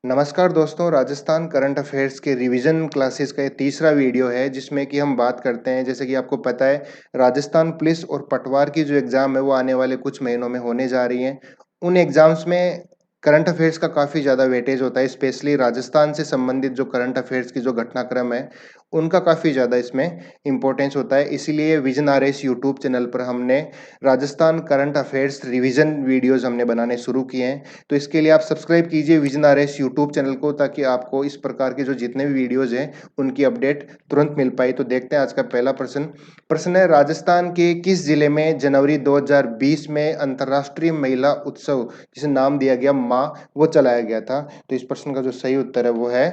नमस्कार दोस्तों, Rajasthan current affairs के रिवीजन क्लासेस का ये तीसरा वीडियो है जिसमें कि हम बात करते हैं। जैसे कि आपको पता है, राजस्थान पुलिस और पटवार की जो एग्ज़ाम है वो आने वाले कुछ महीनों में होने जा रही हैं। उन एग्ज़ाम्स में करंट अफेयर्स का काफ़ी ज़्यादा वेटेज होता है, स्पेशली राजस्थान से संबंधित जो करंट अफेयर्स की जो घटनाक्रम है, उनका काफ़ी ज़्यादा इसमें इम्पोर्टेंस होता है। इसीलिए विजन आरएस यूट्यूब चैनल पर हमने Rajasthan current affairs revision videos हमने बनाने शुरू किए हैं। तो इसके लिए आप सब्सक्राइब कीजिए विजन आरएस यूट्यूब चैनल को, ताकि आपको इस प्रकार के जो जितने भी वीडियोज़ हैं, उनकी अपडेट तुरंत मिल पाए। तो देखते हैं आज का पहला प्रश्न है, राजस्थान के किस जिले में जनवरी 2020 में अंतर्राष्ट्रीय महिला उत्सव, जिसे नाम दिया गया माँ, वो चलाया गया था? तो इस प्रश्न का जो सही उत्तर है वो है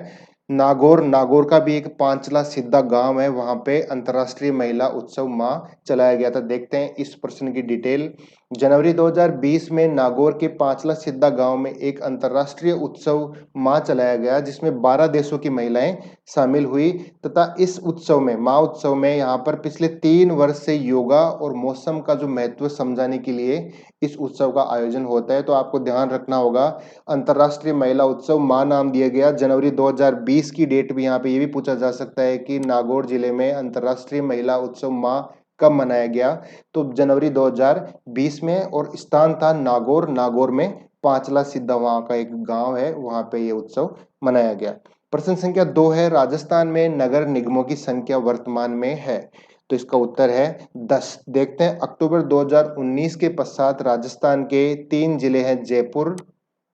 नागौर। नागौर का भी एक पांचला सिद्धा गांव है, वहां पे अंतर्राष्ट्रीय महिला उत्सव माह चलाया गया था। देखते हैं इस प्रश्न की डिटेल। जनवरी 2020 में नागौर के पांचला सिद्धा गांव में एक अंतर्राष्ट्रीय उत्सव माह चलाया गया, जिसमें 12 देशों की महिलाएं शामिल हुई, तथा इस उत्सव में, माह उत्सव में, यहाँ पर पिछले 3 वर्ष से योगा और मौसम का जो महत्व समझाने के लिए इस उत्सव का आयोजन होता है। तो आपको ध्यान रखना होगा, अंतर्राष्ट्रीय महिला उत्सव माह नाम दिया गया। जनवरी 2020 की डेट भी यहाँ पे ये भी पूछा जा सकता है कि नागौर जिले में अंतर्राष्ट्रीय महिला उत्सव माह कब मनाया गया? तो जनवरी 2020 में, और स्थान था नागौर। नागौर में पांचला सिद्धा वहां का एक गांव है, वहां पे ये उत्सव मनाया गया। प्रश्न संख्या 2 है, राजस्थान में नगर निगमों की संख्या वर्तमान में है? तो इसका उत्तर है 10। देखते हैं, अक्टूबर 2019 के पश्चात राजस्थान के 3 जिले हैं, जयपुर,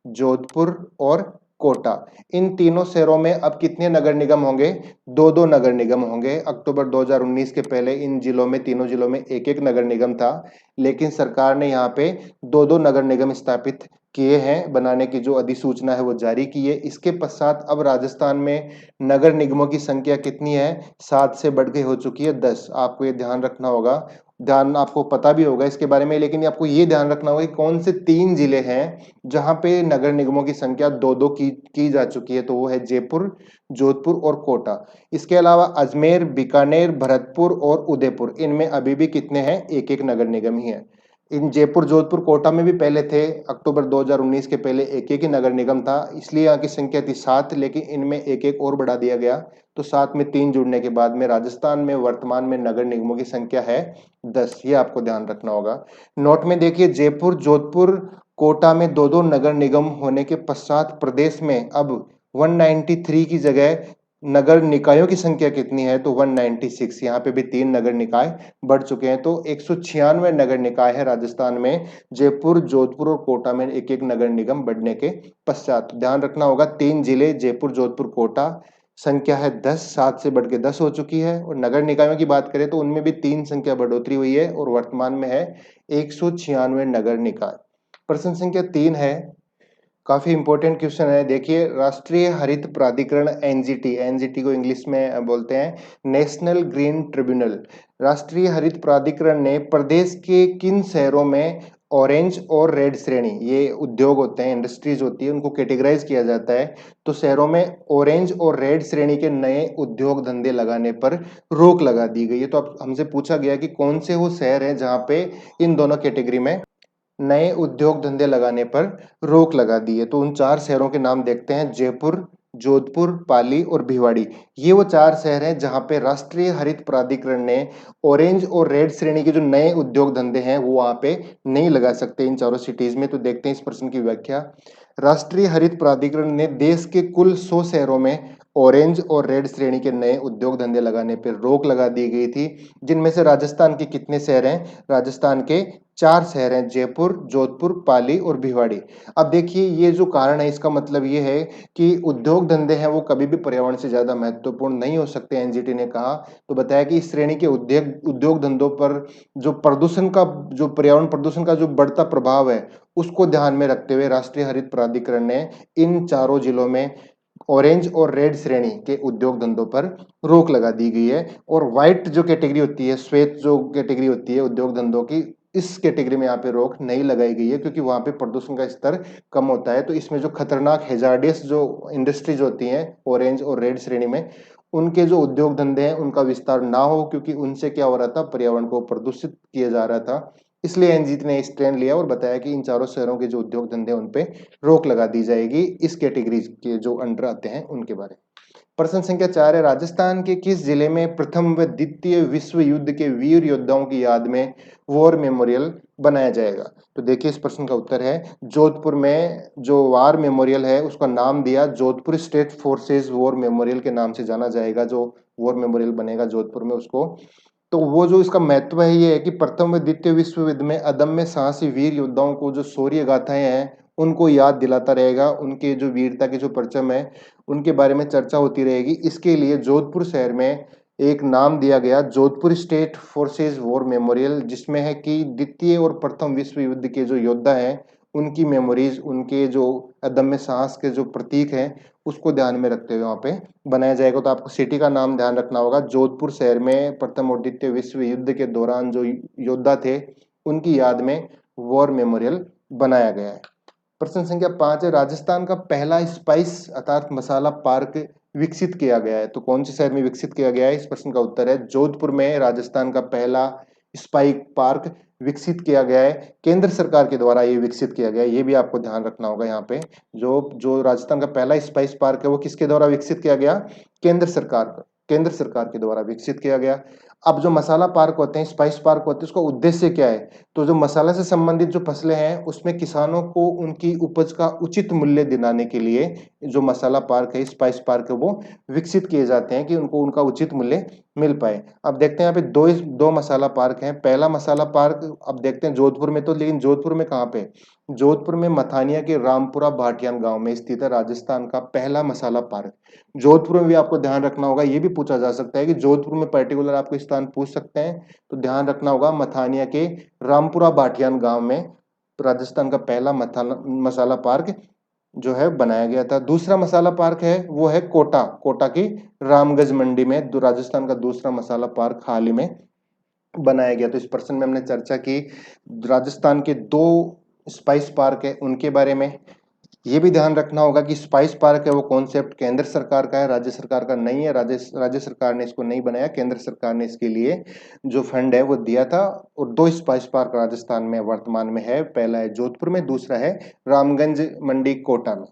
जोधपुर और कोटा। इन तीनों शहरों में अब कितने नगर निगम होंगे? दो दो नगर निगम होंगे। अक्टूबर 2019 के पहले इन जिलों में, तीनों जिलों में एक एक नगर निगम था, लेकिन सरकार ने यहाँ पे दो दो नगर निगम स्थापित किए हैं, बनाने की जो अधिसूचना है वो जारी की है। इसके पश्चात अब राजस्थान में नगर निगमों की संख्या कितनी है? 7 से बढ़ के हो चुकी है 10। आपको ये ध्यान रखना होगा, ध्यान आपको पता भी होगा इसके बारे में, लेकिन आपको ये ध्यान रखना होगा कि कौन से 3 जिले हैं जहां पे नगर निगमों की संख्या दो दो की जा चुकी है। तो वो है जयपुर, जोधपुर और कोटा। इसके अलावा अजमेर, बीकानेर, भरतपुर और उदयपुर, इनमें अभी भी कितने हैं? एक एक नगर निगम ही है। इन जयपुर, जोधपुर, कोटा में भी पहले थे, अक्टूबर 2019 के पहले एक एक ही नगर निगम था, इसलिए यहाँ की संख्या थी 7, लेकिन इनमें एक एक और बढ़ा दिया गया। तो 7 में 3 जुड़ने के बाद में राजस्थान में वर्तमान में नगर निगमों की संख्या है 10। ये आपको ध्यान रखना होगा। नोट में देखिए, जयपुर, जोधपुर, कोटा में दो दो नगर निगम होने के पश्चात प्रदेश में अब 193 की जगह नगर निकायों की संख्या कितनी है? तो 196। यहाँ पे भी 3 नगर निकाय बढ़ चुके हैं। तो 196 नगर निकाय है राजस्थान में, जयपुर, जोधपुर और कोटा में एक एक नगर निगम बढ़ने के पश्चात। ध्यान रखना होगा, 3 जिले जयपुर, जोधपुर, कोटा, संख्या है 10, 7 से बढ़ के 10 हो चुकी है। और नगर निकायों की बात करें तो उनमें भी 3 संख्या बढ़ोतरी हुई है, और वर्तमान में है 196 नगर निकाय। प्रश्न संख्या 3 है, काफी इंपॉर्टेंट क्वेश्चन है। देखिए, राष्ट्रीय हरित प्राधिकरण एनजीटी, एनजीटी को इंग्लिश में बोलते हैं नेशनल ग्रीन ट्रिब्यूनल, राष्ट्रीय हरित प्राधिकरण ने प्रदेश के किन शहरों में ऑरेंज और रेड श्रेणी, ये उद्योग होते हैं, इंडस्ट्रीज होती है, उनको कैटेगराइज किया जाता है, तो शहरों में ऑरेंज और रेड श्रेणी के नए उद्योग धंधे लगाने पर रोक लगा दी गई है। तो अब हमसे पूछा गया कि कौन से वो शहर हैं जहां पे इन दोनों कैटेगरी में नए उद्योग धंधे लगाने पर रोक लगा दी है। तो उन 4 शहरों के नाम देखते हैं, जयपुर, जोधपुर, पाली और भिवाड़ी। ये वो 4 शहर हैं जहां पे राष्ट्रीय हरित प्राधिकरण ने ऑरेंज और रेड श्रेणी के जो नए उद्योग धंधे हैं वो वहां पे नहीं लगा सकते, इन चारों सिटीज में। तो देखते हैं इस प्रश्न की व्याख्या। राष्ट्रीय हरित प्राधिकरण ने देश के कुल 100 शहरों में ऑरेंज और रेड श्रेणी के नए उद्योग धंधे लगाने पर रोक लगा दी गई थी, जिनमें से राजस्थान के कितने शहर हैं? राजस्थान के 4 शहर हैं, जयपुर, जोधपुर, पाली और भिवाड़ी। अब देखिए, ये जो कारण है, इसका मतलब ये है कि उद्योग धंधे हैं वो कभी भी पर्यावरण से ज्यादा महत्वपूर्ण नहीं हो सकते, एनजीटी ने कहा। तो बताया कि इस श्रेणी के उद्योग धंधों पर जो प्रदूषण का, जो पर्यावरण प्रदूषण का जो बढ़ता प्रभाव है, उसको ध्यान में रखते हुए राष्ट्रीय हरित प्राधिकरण ने इन चारों जिलों में ऑरेंज और रेड श्रेणी के उद्योग धंधों पर रोक लगा दी गई है। और व्हाइट जो कैटेगरी होती है, श्वेत जो कैटेगरी होती है उद्योग धंधों की, इस कैटेगरी में यहाँ पे रोक नहीं लगाई गई है, क्योंकि वहां पे प्रदूषण का स्तर कम होता है। तो इसमें जो खतरनाक हेजार्डियस जो इंडस्ट्रीज होती हैं ऑरेंज और रेड श्रेणी में, उनके जो उद्योग धंधे हैं उनका विस्तार ना हो, क्योंकि उनसे क्या हो रहा था, पर्यावरण को प्रदूषित किया जा रहा था। इसलिए एनजीटी ने स्टैंड लिया और बताया कि इन चारों शहरों के जो उद्योग धंधे उन पे रोक लगा दी जाएगी, इस कैटेगरी के जो अंडर आते हैं उनके बारे में। प्रश्न संख्या 4 है, राजस्थान के किस जिले में प्रथम व द्वितीय विश्व युद्ध के वीर योद्धाओं की याद में वॉर मेमोरियल बनाया जाएगा? तो देखिए इस प्रश्न का उत्तर है जोधपुर में जो वार मेमोरियल है उसका नाम दिया Jodhpur state forces war memorial के नाम से जाना जाएगा। जो वॉर मेमोरियल बनेगा जोधपुर में उसको, तो वो जो इसका महत्व है ये है कि प्रथम व द्वितीय विश्व युद्ध में अदम्य साहसी वीर योद्धाओं को जो शौर्य गाथाएं हैं उनको याद दिलाता रहेगा, उनके जो वीरता के जो परचम है उनके बारे में चर्चा होती रहेगी। इसके लिए जोधपुर शहर में एक नाम दिया गया Jodhpur state forces war memorial, जिसमें है कि द्वितीय और प्रथम विश्व युद्ध के जो योद्धा हैं उनकी मेमोरीज, उनके जो अदम्य साहस के जो प्रतीक हैं उसको ध्यान में रखते हुए वहां पे बनाया जाएगा। तो आपको सिटी का नाम ध्यान रखना होगा। जोधपुर शहर में प्रथम और द्वितीय विश्व युद्ध के दौरान जो योद्धा थे उनकी याद में वॉर मेमोरियल बनाया गया है। प्रश्न संख्या 5 है, राजस्थान का पहला स्पाइस अर्थात मसाला पार्क विकसित किया गया है। तो कौन से शहर में विकसित किया गया है? इस प्रश्न का उत्तर है जोधपुर में राजस्थान का पहला स्पाइक पार्क विकसित किया गया है। केंद्र सरकार के द्वारा ये विकसित किया गया है, ये भी आपको ध्यान रखना होगा। यहाँ पे जो जो राजस्थान का पहला स्पाइस पार्क है वो किसके द्वारा विकसित किया गया? केंद्र सरकार के द्वारा विकसित किया गया। अब जो मसाला पार्क होते हैं, स्पाइस पार्क होते हैं, उसका उद्देश्य क्या है? तो जो मसाला से संबंधित जो फसलें हैं उसमें किसानों को उनकी उपज का उचित मूल्य दिलाने के लिए जो मसाला पार्क है, स्पाइस पार्क है, वो विकसित किए जाते हैं कि उनको उनका उचित मूल्य मिल पाए। अब देखते हैं यहाँ पे दो मसाला पार्क हैं। पहला मसाला पार्क अब देखते हैं जोधपुर में, तो लेकिन जोधपुर में कहाँ पे? जोधपुर में मथानिया के रामपुरा भाटियान गांव में स्थित है राजस्थान का पहला मसाला पार्क। जोधपुर में भी आपको ध्यान रखना होगा, ये भी पूछा जा सकता है कि जोधपुर में पर्टिकुलर आपको स्थान पूछ सकते हैं, तो ध्यान रखना होगा मथानिया के रामपुरा भाटियान गांव में राजस्थान का पहला मसाला पार्क जो है बनाया गया था। दूसरा मसाला पार्क है वो है कोटा की रामगंज मंडी में राजस्थान का दूसरा मसाला पार्क हाल ही में बनाया गया। तो इस प्रश्न में हमने चर्चा की राजस्थान के दो स्पाइस पार्क है उनके बारे में। ये भी ध्यान रखना होगा कि स्पाइस पार्क है वो कॉन्सेप्ट केंद्र सरकार का है, राज्य सरकार का नहीं है। राज्य सरकार ने इसको नहीं बनाया, केंद्र सरकार ने इसके लिए जो फंड है वो दिया था। और दो स्पाइस पार्क राजस्थान में वर्तमान में है, पहला है जोधपुर में, दूसरा है रामगंज मंडी कोटा में।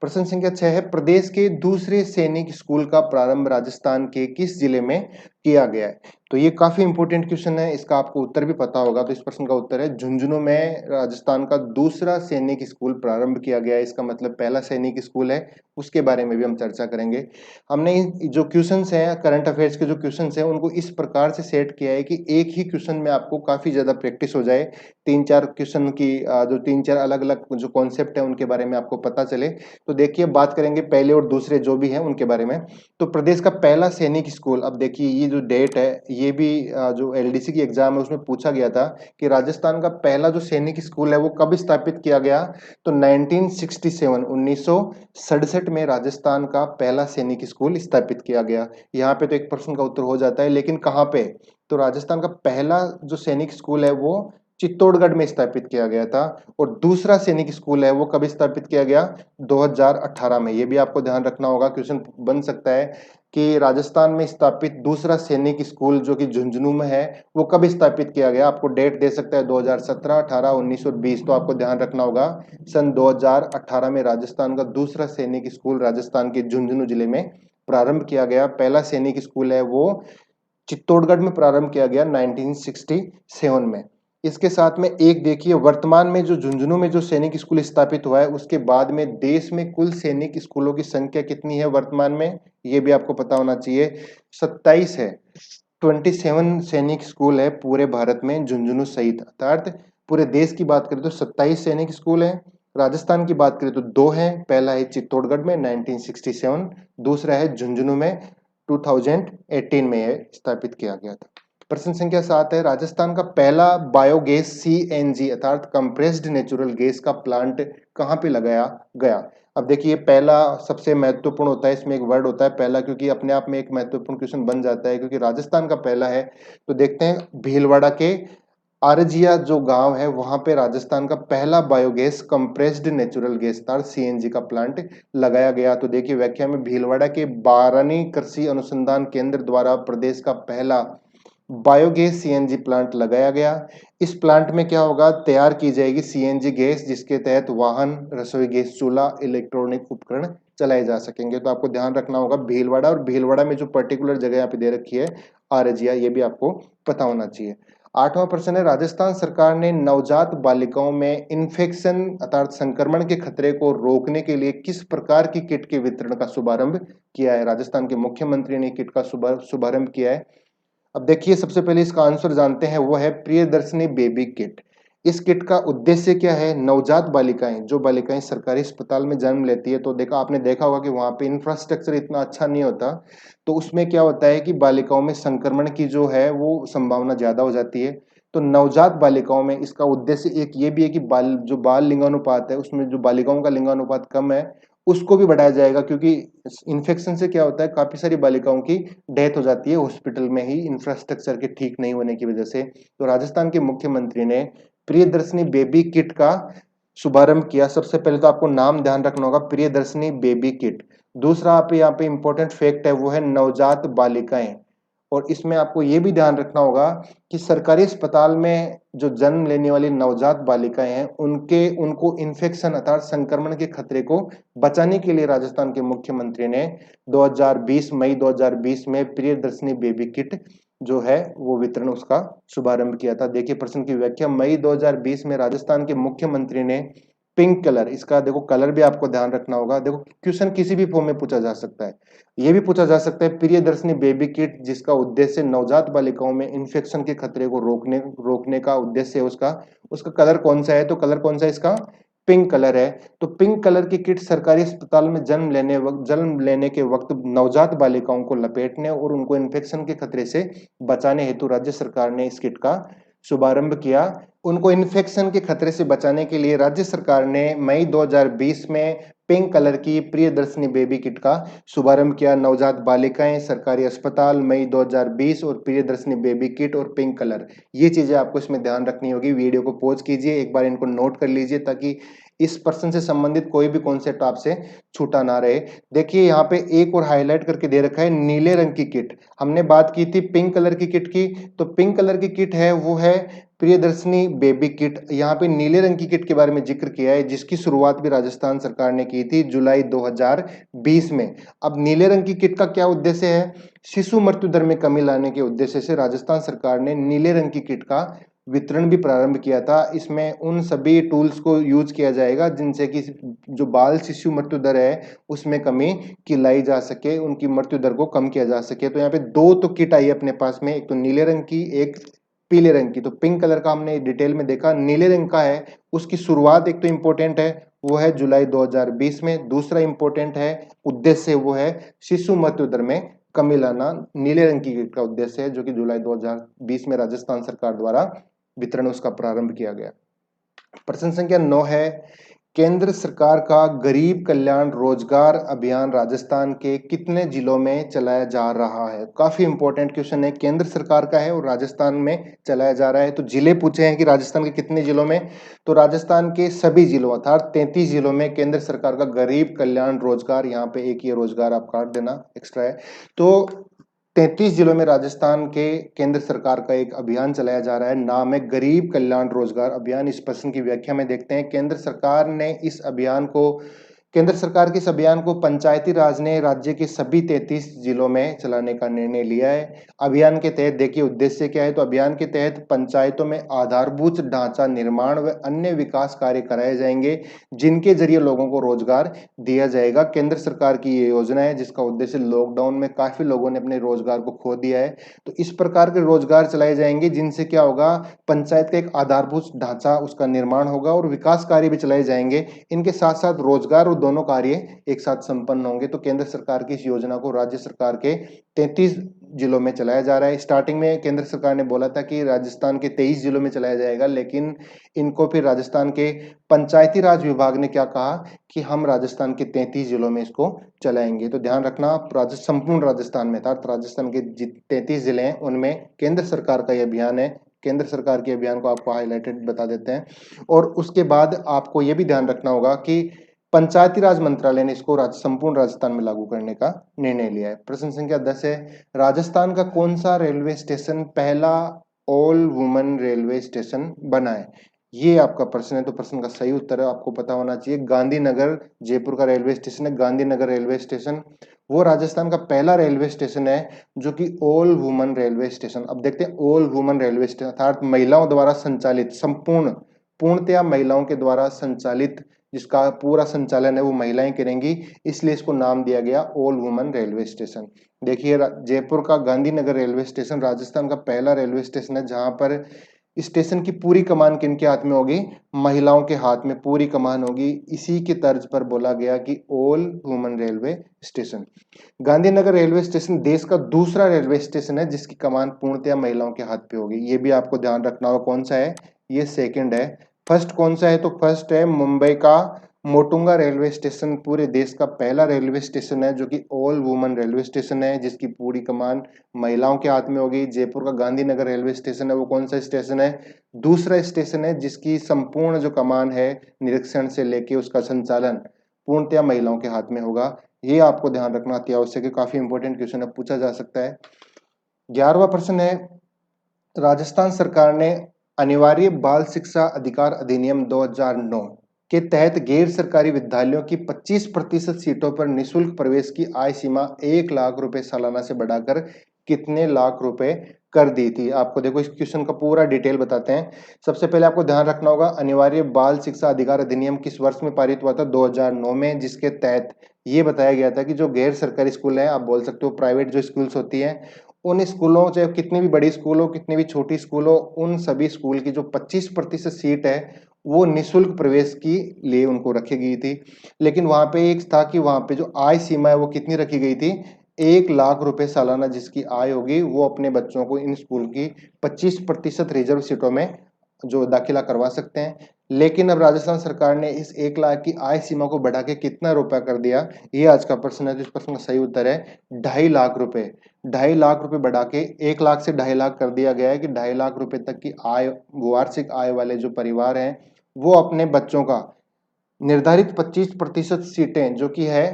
प्रश्न संख्या 6 है, प्रदेश के दूसरे सैनिक स्कूल का प्रारंभ राजस्थान के किस जिले में किया गया है? तो ये काफी इंपॉर्टेंट क्वेश्चन है, इसका आपको उत्तर भी पता होगा। तो इस प्रश्न का उत्तर है झुंझुनू में राजस्थान का दूसरा सैनिक स्कूल प्रारंभ किया गया है। इसका मतलब पहला सैनिक स्कूल है, उसके बारे में भी हम चर्चा करेंगे। हमने जो क्वेश्चंस हैं करंट अफेयर्स के जो क्वेश्चंस हैं उनको इस प्रकार से सेट किया है कि एक ही क्वेश्चन में आपको काफी ज्यादा प्रैक्टिस हो जाए, तीन चार क्वेश्चन की जो तीन चार अलग अलग जो कॉन्सेप्ट है उनके बारे में आपको पता चले। तो देखिए बात करेंगे पहले और दूसरे जो भी हैं उनके बारे में। तो प्रदेश का पहला सैनिक स्कूल, अब देखिए ये जो डेट है ये भी जो एलडीसी की एग्जाम है उसमें पूछा गया था कि राजस्थान का पहला जो सैनिक स्कूल है वो कब स्थापित किया गया? तो 1967 में राजस्थान का पहला सैनिक स्कूल स्थापित किया गया। यहाँ पे तो एक प्रश्न का उत्तर हो जाता है, लेकिन कहाँ पे? तो राजस्थान का पहला जो सैनिक स्कूल है वो चित्तौड़गढ़ में स्थापित किया गया था। और दूसरा सैनिक स्कूल है वो कब स्थापित किया गया? 2018 में। ये भी आपको ध्यान रखना होगा, क्वेश्चन बन सकता है कि राजस्थान में स्थापित दूसरा सैनिक स्कूल जो कि झुंझुनू में है वो कब स्थापित किया गया? आपको डेट दे सकता है 2017, 18, 19 और 20। तो आपको ध्यान रखना होगा सन 2018 में राजस्थान का दूसरा सैनिक स्कूल राजस्थान के झुंझुनू जिले में प्रारंभ किया गया। पहला सैनिक स्कूल है वो चित्तौड़गढ़ में प्रारंभ किया गया 1967 में। इसके साथ में एक देखिए वर्तमान में जो झुंझुनू में जो सैनिक स्कूल स्थापित हुआ है उसके बाद में देश में कुल सैनिक स्कूलों की संख्या कितनी है वर्तमान में, ये भी आपको पता होना चाहिए। 27 है, 27 सैनिक स्कूल है पूरे भारत में झुंझुनू सहित, अर्थात पूरे देश की बात करें तो 27 सैनिक स्कूल है। राजस्थान की बात करें तो दो है, पहला है चित्तौड़गढ़ में 1967, दूसरा है झुंझुनू में 2018 में स्थापित किया गया था। प्रश्न संख्या 7 है, राजस्थान का पहला बायोगैस सीएनजी अर्थात कंप्रेस्ड नेचुरल गैस का प्लांट कहाँ पे लगाया गया? अब देखिए पहला सबसे महत्वपूर्ण होता है, इसमें एक वर्ड होता है पहला, क्योंकि अपने आप में एक महत्वपूर्ण क्वेश्चन बन जाता है क्योंकि राजस्थान का पहला है। तो देखते हैं भीलवाड़ा के आरजिया जो गांव है वहां पे राजस्थान का पहला बायोगैस कंप्रेस्ड नेचुरल गैस अर्थात सीएनजी का प्लांट लगाया गया। तो देखिए व्याख्या में भीलवाड़ा के बारानी कृषि अनुसंधान केंद्र द्वारा प्रदेश का पहला बायोगैस सीएनजी प्लांट लगाया गया। इस प्लांट में क्या होगा, तैयार की जाएगी सीएनजी गैस, जिसके तहत वाहन, रसोई गैस चूल्हा, इलेक्ट्रॉनिक उपकरण चलाए जा सकेंगे। तो आपको ध्यान रखना होगा भीलवाड़ा, और भीलवाड़ा में जो पर्टिकुलर जगह यहाँ पे दे रखी है आरजिया, ये भी आपको पता होना चाहिए। 8वां प्रश्न है, राजस्थान सरकार ने नवजात बालिकाओं में इन्फेक्शन अर्थात संक्रमण के खतरे को रोकने के लिए किस प्रकार की किट के वितरण का शुभारंभ किया है? राजस्थान के मुख्यमंत्री ने किट का शुभारंभ किया है। अब देखिए, सबसे पहले इसका आंसर जानते हैं, वो है प्रियदर्शनी बेबी किट। इस किट का उद्देश्य क्या है? नवजात बालिकाएं, जो बालिकाएं सरकारी अस्पताल में जन्म लेती है, तो आपने देखा होगा कि वहां पे इंफ्रास्ट्रक्चर इतना अच्छा नहीं होता, तो उसमें क्या होता है कि बालिकाओं में संक्रमण की जो है वो संभावना ज्यादा हो जाती है। तो नवजात बालिकाओं में इसका उद्देश्य एक ये भी है कि जो बाल लिंगानुपात है, उसमें जो बालिकाओं का लिंगानुपात कम है, उसको भी बढ़ाया जाएगा, क्योंकि इन्फेक्शन से क्या होता है, काफी सारी बालिकाओं की डेथ हो जाती है हॉस्पिटल में ही, इंफ्रास्ट्रक्चर के ठीक नहीं होने की वजह से। तो राजस्थान के मुख्यमंत्री ने प्रियदर्शनी बेबी किट का शुभारंभ किया। सबसे पहले तो आपको नाम ध्यान रखना होगा, प्रियदर्शनी बेबी किट। दूसरा आप यहाँ पे इंपॉर्टेंट फैक्ट है, वो है नवजात बालिकाएं। और इसमें आपको ये भी ध्यान रखना होगा कि सरकारी अस्पताल में जो जन्म लेने वाली नवजात बालिकाएं हैं, उनको इन्फेक्शन अर्थात संक्रमण के खतरे को बचाने के लिए राजस्थान के मुख्यमंत्री ने 2020 मई 2020 में प्रियदर्शनी बेबी किट जो है वो वितरण, उसका शुभारंभ किया था। देखिए प्रश्न की व्याख्या, मई 2020 में राजस्थान के मुख्यमंत्री ने पिंक कलर, इसका देखो कलर भी आपको ध्यान रखना होगा। देखो क्वेश्चन किसी भी फॉर्म में पूछा जा सकता है, ये भी पूछा जा सकता है प्रियदर्शनी बेबी किट, जिसका उद्देश्य नवजात बालिकाओं में इन्फेक्शन के खतरे को रोकने का उद्देश्य है उसका। उसका कलर कौन सा है? तो कलर कौन सा है इसका? पिंक कलर है। तो पिंक कलर की किट सरकारी अस्पताल में जन्म लेने के वक्त नवजात बालिकाओं को लपेटने और उनको इन्फेक्शन के खतरे से बचाने हेतु राज्य सरकार ने इस किट का शुभारंभ किया। उनको इन्फेक्शन के खतरे से बचाने के लिए राज्य सरकार ने मई 2020 में पिंक कलर की प्रियदर्शनी बेबी किट का शुभारंभ किया। नवजात बालिकाएं, सरकारी अस्पताल, मई 2020, और प्रियदर्शनी बेबी किट और पिंक कलर, ये चीजें आपको इसमें ध्यान रखनी होगी। वीडियो को पॉज कीजिए, एक बार इनको नोट कर लीजिए, ताकि इस प्रश्न से संबंधित कोई भी कॉन्सेप्ट आपसे छूटा ना रहे। देखिए यहाँ पे एक और हाईलाइट करके दे रखा है, नीले रंग की किट। हमने बात की थी पिंक कलर की किट की, तो पिंक कलर की किट है वो है प्रियदर्शनी बेबी किट। यहाँ पे नीले रंग की किट के बारे में जिक्र किया है, जिसकी शुरुआत भी राजस्थान सरकार ने की थी जुलाई 2020 में। अब नीले रंग की किट का क्या उद्देश्य है? शिशु मृत्यु दर में कमी लाने के उद्देश्य से राजस्थान सरकार ने नीले रंग की किट का वितरण भी प्रारंभ किया था। इसमें उन सभी टूल्स को यूज किया जाएगा जिनसे कि जो बाल शिशु मृत्यु दर है उसमें कमी की लाई जा सके, उनकी मृत्यु दर को कम किया जा सके। तो यहाँ पे दो तो किट आई अपने पास में, एक तो नीले रंग की, एक पीले रंग की। तो पिंक कलर का हमने डिटेल में देखा, नीले रंग का है उसकी शुरुआत एक तो इंपॉर्टेंट है, वो है जुलाई 2020 में। दूसरा इंपॉर्टेंट है उद्देश्य, वो है शिशु मृत्यु दर में कमी लाना। नीले रंग की किट का उद्देश्य है, जो कि जुलाई 2020 में राजस्थान सरकार द्वारा वितरण उसका प्रारंभ किया गया। प्रश्न संख्या 9 है, केंद्र सरकार का गरीब कल्याण रोजगार अभियान राजस्थान के कितने जिलों में चलाया जा रहा है? काफी इंपॉर्टेंट क्वेश्चन है, केंद्र सरकार का है और राजस्थान में चलाया जा रहा है। तो जिले पूछे हैं कि राजस्थान के कितने जिलों में, तो राजस्थान के सभी जिलों अर्थात 33 जिलों में केंद्र सरकार का गरीब कल्याण रोजगार, यहाँ पे एक ये रोजगार आप काट देना एक्स्ट्रा है। तो 33 जिलों में राजस्थान के केंद्र सरकार का एक अभियान चलाया जा रहा है, नाम है गरीब कल्याण रोजगार अभियान। इस प्रश्न की व्याख्या में देखते हैं, केंद्र सरकार के इस अभियान को पंचायती राज ने राज्य के सभी 33 जिलों में चलाने का निर्णय लिया है। अभियान के तहत देखिए उद्देश्य क्या है, तो अभियान के तहत पंचायतों में आधारभूत ढांचा निर्माण व अन्य विकास कार्य कराए जाएंगे, जिनके जरिए लोगों को रोजगार दिया जाएगा। केंद्र सरकार की ये योजना है, जिसका उद्देश्य, लॉकडाउन में काफी लोगों ने अपने रोजगार को खो दिया है, तो इस प्रकार के रोजगार चलाए जाएंगे जिनसे क्या होगा, पंचायत का एक आधारभूत ढांचा उसका निर्माण होगा और विकास कार्य भी चलाए जाएंगे। इनके साथ साथ रोजगार और दोनों कार्य एक साथ संपन्न होंगे। तो केंद्र सरकार की इस योजना को राज्य सरकार के 33 जिलों में चलाया जा रहा है। स्टार्टिंग में केंद्र सरकार ने बोला था कि राजस्थान के 23 जिलों में चलाया जाएगा, लेकिन इनको फिर राजस्थान के पंचायती राज विभाग ने क्या कहा कि हम राजस्थान के 33 जिलों में इसको चलाएंगे। तो ध्यान रखना, संपूर्ण राजस्थान में था, राजस्थान के 33 जिले हैं उनमें केंद्र सरकार का यह अभियान है। केंद्र सरकार के अभियान को आपको हाईलाइटेड बता देते हैं। और उसके बाद आपको यह भी ध्यान रखना होगा कि पंचायती राज मंत्रालय ने इसको संपूर्ण राजस्थान में लागू करने का निर्णय लिया है। प्रश्न संख्या 10 है, राजस्थान का कौन सा रेलवे स्टेशन पहला ऑल वुमेन रेलवे स्टेशन बना है? ये आपका प्रश्न है, तो प्रश्न का सही उत्तर है आपको पता होना चाहिए गांधीनगर, जयपुर का रेलवे स्टेशन है गांधीनगर रेलवे स्टेशन। वो राजस्थान का पहला रेलवे स्टेशन है जो कि ऑल वुमेन रेलवे स्टेशन। अब देखते हैं ऑल वुमेन रेलवे स्टेशन अर्थात महिलाओं द्वारा संचालित, पूर्णतया महिलाओं के द्वारा संचालित, जिसका पूरा संचालन है वो महिलाएं करेंगी, इसलिए इसको नाम दिया गया ऑल वुमेन रेलवे स्टेशन। देखिए जयपुर का गांधीनगर रेलवे स्टेशन राजस्थान का पहला रेलवे स्टेशन है जहां पर स्टेशन की पूरी कमान किनके हाथ में होगी? महिलाओं के हाथ में पूरी कमान होगी। इसी के तर्ज पर बोला गया कि all women railway station. Gandhinagar railway station देश का दूसरा रेलवे स्टेशन है जिसकी कमान पूर्णतया महिलाओं के हाथ पे होगी। ये भी आपको ध्यान रखना होगा कौन सा है, ये सेकंड है। फर्स्ट कौन सा है? तो फर्स्ट है मुंबई का मोटुंगा रेलवे स्टेशन, पूरे देश का पहला रेलवे स्टेशन है जो कि ऑल वुमेन रेलवे स्टेशन है जिसकी पूरी कमान महिलाओं के हाथ में होगी। जयपुर का गांधीनगर रेलवे स्टेशन है वो कौन सा स्टेशन है? दूसरा स्टेशन है जिसकी संपूर्ण जो कमान है निरीक्षण से लेके उसका संचालन पूर्णतया महिलाओं के हाथ में होगा। ये आपको ध्यान रखना अति आवश्यक है, काफी इंपॉर्टेंट क्वेश्चन है, पूछा जा सकता है। 11वां प्रश्न है, राजस्थान सरकार ने अनिवार्य बाल शिक्षा अधिकार अधिनियम 2009 के तहत गैर सरकारी विद्यालयों की 25% सीटों पर निःशुल्क प्रवेश की आय सीमा 1 लाख रुपए सालाना से बढ़ाकर कितने लाख रुपए कर दी थी? आपको देखो इस क्वेश्चन का पूरा डिटेल बताते हैं। सबसे पहले आपको ध्यान रखना होगा अनिवार्य बाल शिक्षा अधिकार अधिनियम किस वर्ष में पारित हुआ था? 2009 में, जिसके तहत ये बताया गया था कि जो गैर सरकारी स्कूल है, आप बोल सकते हो प्राइवेट जो स्कूल्स होती है, उन स्कूलों, चाहे कितनी भी बड़ी स्कूल हो कितनी भी छोटी स्कूल हो, उन सभी स्कूल की जो 25% सीट है वो निःशुल्क प्रवेश की लिए उनको रखी गई थी। लेकिन वहां पे एक था कि वहां पे जो आय सीमा है वो कितनी रखी गई थी? 1 लाख रुपए सालाना जिसकी आय होगी वो अपने बच्चों को इन स्कूल की 25% रिजर्व सीटों में जो दाखिला करवा सकते हैं। लेकिन अब राजस्थान सरकार ने इस 1 लाख की आय सीमा को बढ़ा के कितना रुपया कर दिया, ये आज का प्रश्न है। तो इस प्रश्न का सही उत्तर है 2.5 लाख रुपए। 2.5 लाख रुपए बढ़ा के 1 लाख से 2.5 लाख कर दिया गया है कि 2.5 लाख रुपए तक की आय, वार्षिक आय वाले जो परिवार हैं वो अपने बच्चों का निर्धारित 25% सीटें जो कि है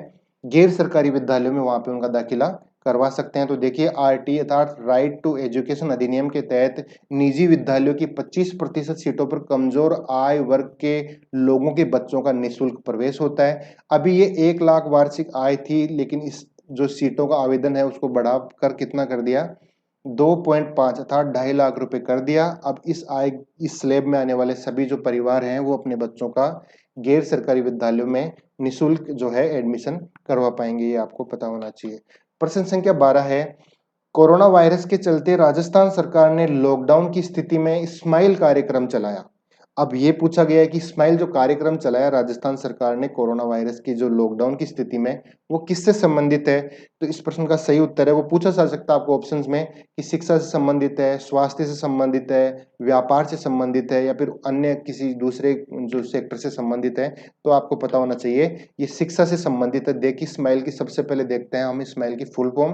गैर सरकारी विद्यालयों में वहां पे उनका दाखिला करवा सकते हैं। तो देखिए आरटी अर्थात राइट टू एजुकेशन अधिनियम के तहत निजी विद्यालयों की 25% सीटों पर कमजोर आय वर्ग के लोगों के बच्चों का निःशुल्क प्रवेश होता है। अभी ये 1 लाख वार्षिक आय थी, लेकिन इस जो सीटों का आवेदन है उसको बढ़ाकर कितना कर दिया? 2.5 अर्थात 2.5 लाख रुपए कर दिया। अब इस स्लैब में आने वाले सभी जो परिवार हैं वो अपने बच्चों का गैर सरकारी विद्यालयों में निःशुल्क जो है एडमिशन करवा पाएंगे, ये आपको पता होना चाहिए। प्रश्न संख्या 12 है, कोरोना वायरस के चलते राजस्थान सरकार ने लॉकडाउन की स्थिति में स्माइल कार्यक्रम चलाया। अब ये पूछा गया है कि स्माइल जो कार्यक्रम चलाया राजस्थान सरकार ने कोरोना वायरस की जो लॉकडाउन की स्थिति में, वो किससे संबंधित है? तो इस प्रश्न का सही उत्तर है, वो पूछा जा सकता है आपको ऑप्शंस में कि शिक्षा से संबंधित है, स्वास्थ्य से संबंधित है, व्यापार से संबंधित है, या फिर अन्य किसी दूसरे जो सेक्टर से संबंधित है। तो आपको पता होना चाहिए ये शिक्षा से संबंधित है। देखिए स्माइल की सबसे पहले देखते हैं हम स्माइल की फुल फॉर्म,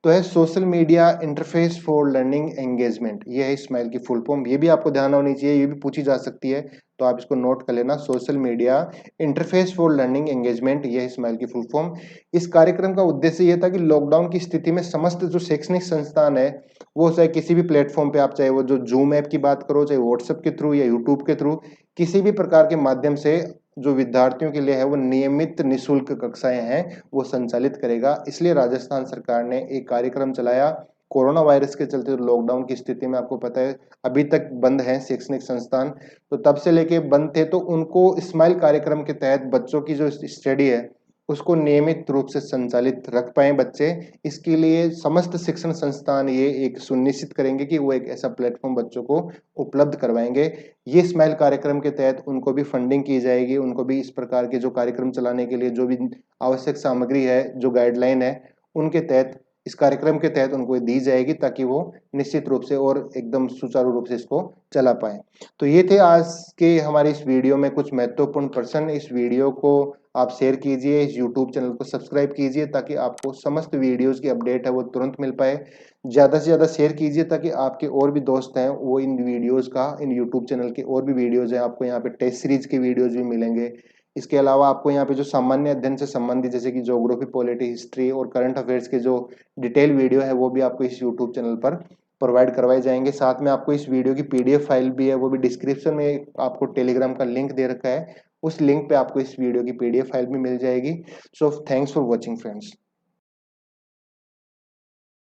तो है social media interface for learning engagement, ये है स्माइल की फुल फॉर्म। ये भी आपको ध्यान होनी चाहिए, ये भी पूछी जा सकती है, तो आप इसको नोट कर लेना। Social media interface for learning engagement, ये है स्माइल की फुल फॉर्म। इस कार्यक्रम का उद्देश्य यह था कि लॉकडाउन की स्थिति में समस्त जो शैक्षणिक संस्थान है वो चाहे किसी भी प्लेटफॉर्म पे, आप चाहे वो जो जूम ऐप की बात करो, चाहे व्हाट्सएप के थ्रू या यूट्यूब के थ्रू, किसी भी प्रकार के माध्यम से जो विद्यार्थियों के लिए है वो नियमित निःशुल्क कक्षाएं हैं वो संचालित करेगा। इसलिए राजस्थान सरकार ने एक कार्यक्रम चलाया। कोरोना वायरस के चलते लॉकडाउन की स्थिति में आपको पता है अभी तक बंद है शैक्षणिक संस्थान, तो तब से लेके बंद थे, तो उनको स्माइल कार्यक्रम के तहत बच्चों की जो स्टडी है उसको नियमित रूप से संचालित रख पाए बच्चे। इसके लिए समस्त शिक्षण संस्थान ये एक सुनिश्चित करेंगे कि वो एक ऐसा प्लेटफॉर्म बच्चों को उपलब्ध करवाएंगे। ये स्माइल कार्यक्रम के तहत उनको भी फंडिंग की जाएगी, उनको भी इस प्रकार के जो कार्यक्रम चलाने के लिए जो भी आवश्यक सामग्री है, जो गाइडलाइन है, उनके तहत, इस कार्यक्रम के तहत उनको दी जाएगी ताकि वो निश्चित रूप से और एकदम सुचारू रूप से इसको चला पाए। तो ये थे आज के हमारे इस वीडियो में कुछ महत्वपूर्ण प्रश्न। इस वीडियो को आप शेयर कीजिए, इस यूट्यूब चैनल को सब्सक्राइब कीजिए ताकि आपको समस्त वीडियोस की अपडेट है वो तुरंत मिल पाए। ज़्यादा से ज़्यादा शेयर कीजिए ताकि आपके और भी दोस्त हैं वो इन वीडियोस का, इन यूट्यूब चैनल के और भी वीडियोस हैं, आपको यहाँ पे टेस्ट सीरीज के वीडियोस भी मिलेंगे, इसके अलावा आपको यहाँ पे जो सामान्य अध्ययन से संबंधित जैसे कि ज्योग्राफी, पॉलिटी, हिस्ट्री और करंट अफेयर्स के जो डिटेल वीडियो है वो भी आपको इस यूट्यूब चैनल पर प्रोवाइड करवाए जाएंगे। साथ में आपको इस वीडियो की पीडीएफ फाइल भी है, वो भी डिस्क्रिप्शन में आपको टेलीग्राम का लिंक दे रखा है, उस लिंक पे आपको इस वीडियो की पीडीएफ फाइल भी मिल जाएगी। So thanks for watching friends.